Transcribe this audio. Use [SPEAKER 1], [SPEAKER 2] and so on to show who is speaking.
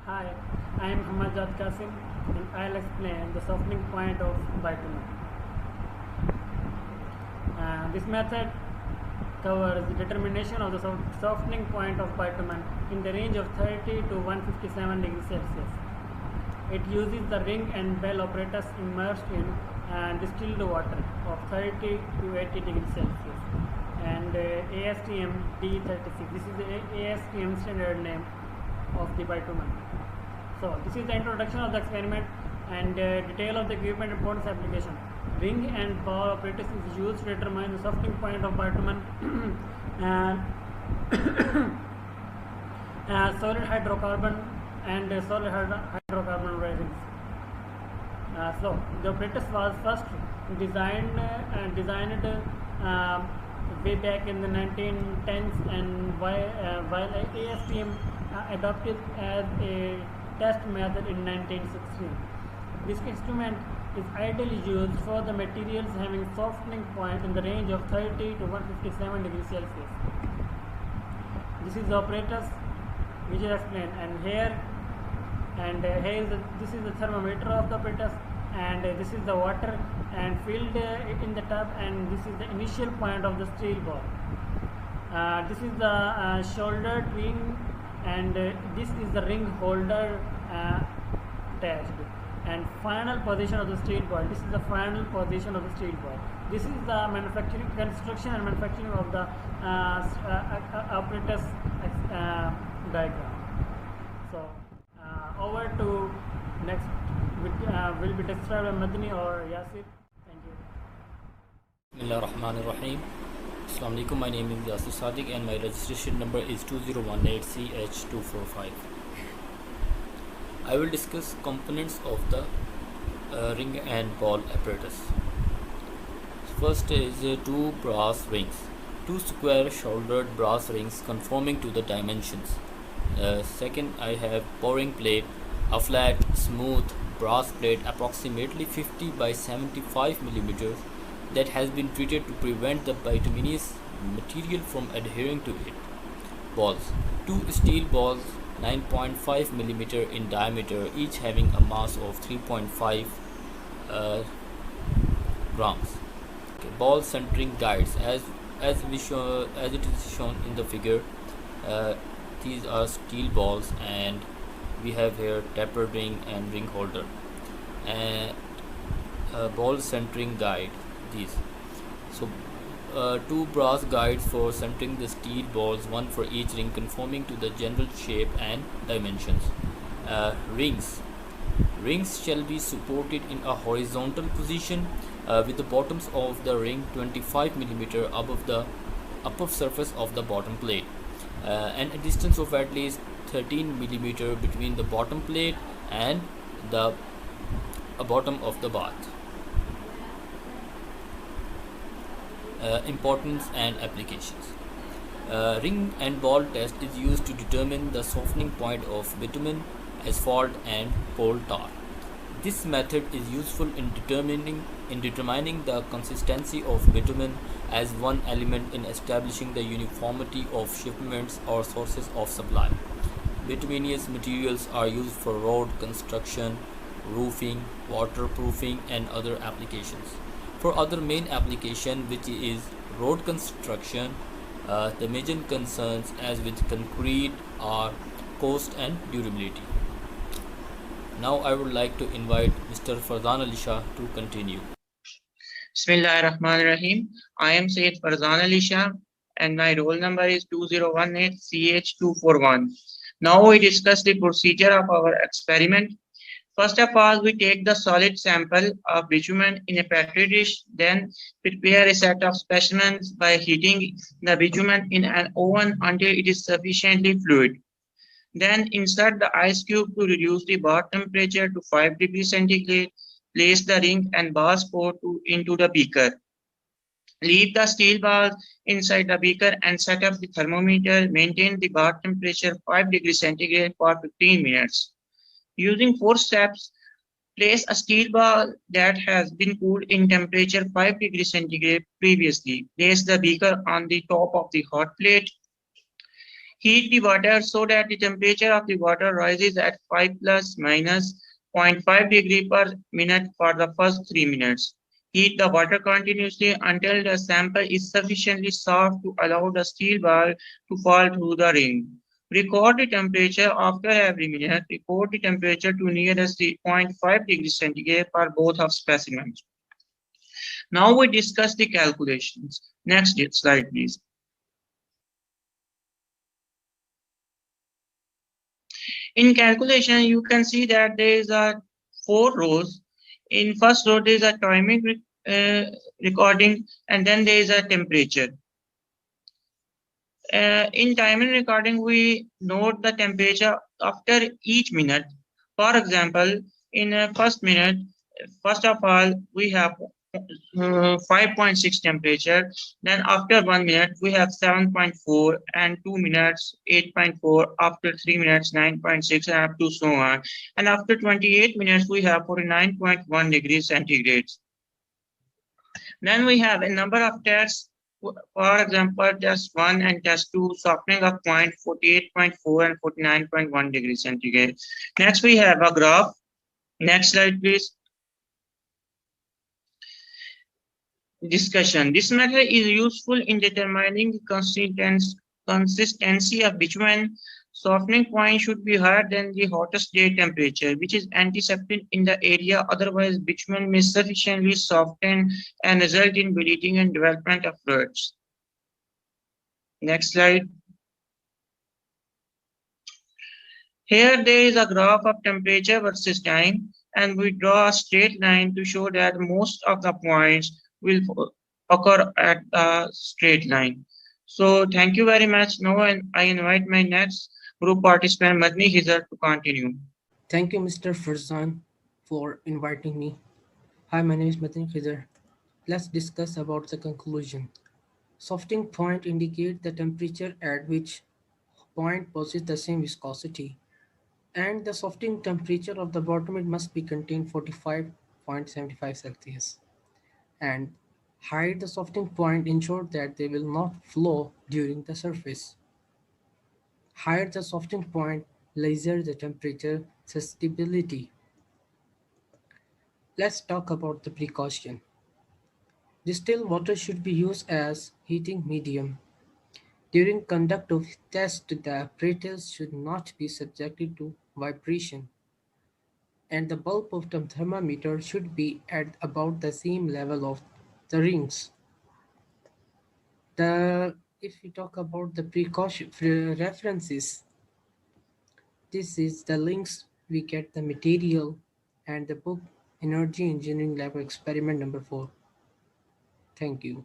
[SPEAKER 1] Hi, I am Jawad Qasim and I'll explain the softening point of bitumen. This method covers the determination of the softening point of bitumen in the range of 30 to 157 degrees Celsius. It uses the ring and bell apparatus immersed in distilled water of 30 to 80 degrees Celsius and ASTM D36. This is the ASTM standard name of the bitumen. So this is the introduction of the experiment and detail of the equipment and importance application. Ring and ball apparatus is used to determine the softening point of bitumen and solid hydrocarbon and solid hydrocarbon resins. So the apparatus was first designed way back in the 1910s, and while ASTM adopted as a test method in 1916. This instrument is ideally used for the materials having softening point in the range of 30 to 157 degrees Celsius. This is the apparatus which is explained, and this is the thermometer of the apparatus, and this is the water and filled in the tub, and this is the initial point of the steel ball. This is the shouldered ring, and this is the ring holder attached, and final position of the steel ball. This is the final position of the steel ball. This is the manufacturing, construction and manufacturing of the apparatus diagram. So over to next will be described by Madni or Yasir. Thank you.
[SPEAKER 2] Bismillahirrahmanirrahim. Assalamu alaikum. My name is Yasir Sadiq and my registration number is 2018CH245. I will discuss components of the ring and ball apparatus. First is two brass rings, two square shouldered brass rings conforming to the dimensions. Second, I have pouring plate, a flat, smooth brass plate approximately 50 by 75 millimeters that has been treated to prevent the bituminous material from adhering to it. Balls, two steel balls 9.5 millimeter in diameter, each having a mass of 3.5 grams. Okay. Ball centering guides, as it is shown in the figure. These are steel balls, and we have here tapered ring and ring holder, and ball centering guide. These two brass guides for centering the steel balls, one for each ring conforming to the general shape and dimensions. Rings shall be supported in a horizontal position with the bottoms of the ring 25 millimeter above the upper surface of the bottom plate, and a distance of at least 13 millimeter between the bottom plate and the bottom of the bath. Importance and applications. Ring and ball test is used to determine the softening point of bitumen, asphalt and coal tar. This method is useful in determining the consistency of bitumen as one element in establishing the uniformity of shipments or sources of supply. Bituminous materials are used for road construction, roofing, waterproofing and other applications. For other main application, which is road construction, the major concerns as with concrete are cost and durability. Now I would like to invite Mr. Farzan Shah to continue.
[SPEAKER 3] Bismillahirrahmanirrahim. I am Sayyid Farzan Shah and my roll number is 2018CH241. Now we discuss the procedure of our experiment. First of all, we take the solid sample of bitumen in a petri dish, then prepare a set of specimens by heating the bitumen in an oven until it is sufficiently fluid. Then insert the ice cube to reduce the bath temperature to 5 degrees centigrade. Place the ring and ball sport into the beaker. Leave the steel balls inside the beaker and set up the thermometer. Maintain the bath temperature 5 degrees centigrade for 15 minutes. Using 4 steps, place a steel ball that has been cooled in temperature 5 degrees centigrade previously. Place the beaker on the top of the hot plate. Heat the water so that the temperature of the water rises at 5 plus minus 0.5 degree per minute for the first 3 minutes. Heat the water continuously until the sample is sufficiently soft to allow the steel ball to fall through the ring. Record the temperature after every minute. Record the temperature to nearest the zero point 0.5 degrees centigrade for both of specimens. Now we discuss the calculations. Next slide, please. In calculation, you can see that there is a 4 rows. In first row, there is a timing recording, and then there is a temperature. In timing recording, we note the temperature after each minute. For example, in first minute, first of all, we have 5.6 temperature. Then after 1 minute, we have 7.4, and 2 minutes, 8.4. After 3 minutes, 9.6, and up to so on. And after 28 minutes, we have 49.1 degrees centigrade. Then we have a number of tests. For example, test 1 and test 2, softening of point 48.4 and 49.1 degrees centigrade. Next, we have a graph. Next slide, please. Discussion. This method is useful in determining the consistency of bitumen. Softening point should be higher than the hottest day temperature, which is antiseptic in the area. Otherwise, bitumen may sufficiently soften and result in bleeding and development of fluids. Next slide. Here there is a graph of temperature versus time, and we draw a straight line to show that most of the points will occur at a straight line. So thank you very much. Now I invite my next group participant, Madni Khizar, to continue.
[SPEAKER 4] Thank you, Mr. Farzan, for inviting me. Hi, my name is Madni Khizar. Let's discuss about the conclusion. Softening point indicate the temperature at which point possesses the same viscosity, and the softening temperature of the bottom must be contained 45.75 Celsius. And hide the softening point ensure that they will not flow during the surface. Higher the softening point, lesser the temperature susceptibility. Let's talk about the precaution. Distilled water should be used as heating medium. During conduct of test, the apparatus should not be subjected to vibration, and the bulb of the thermometer should be at about the same level of the rings. The if we talk about the precaution references, this is the links we get the material and the book Energy Engineering Lab Experiment number 4. Thank you.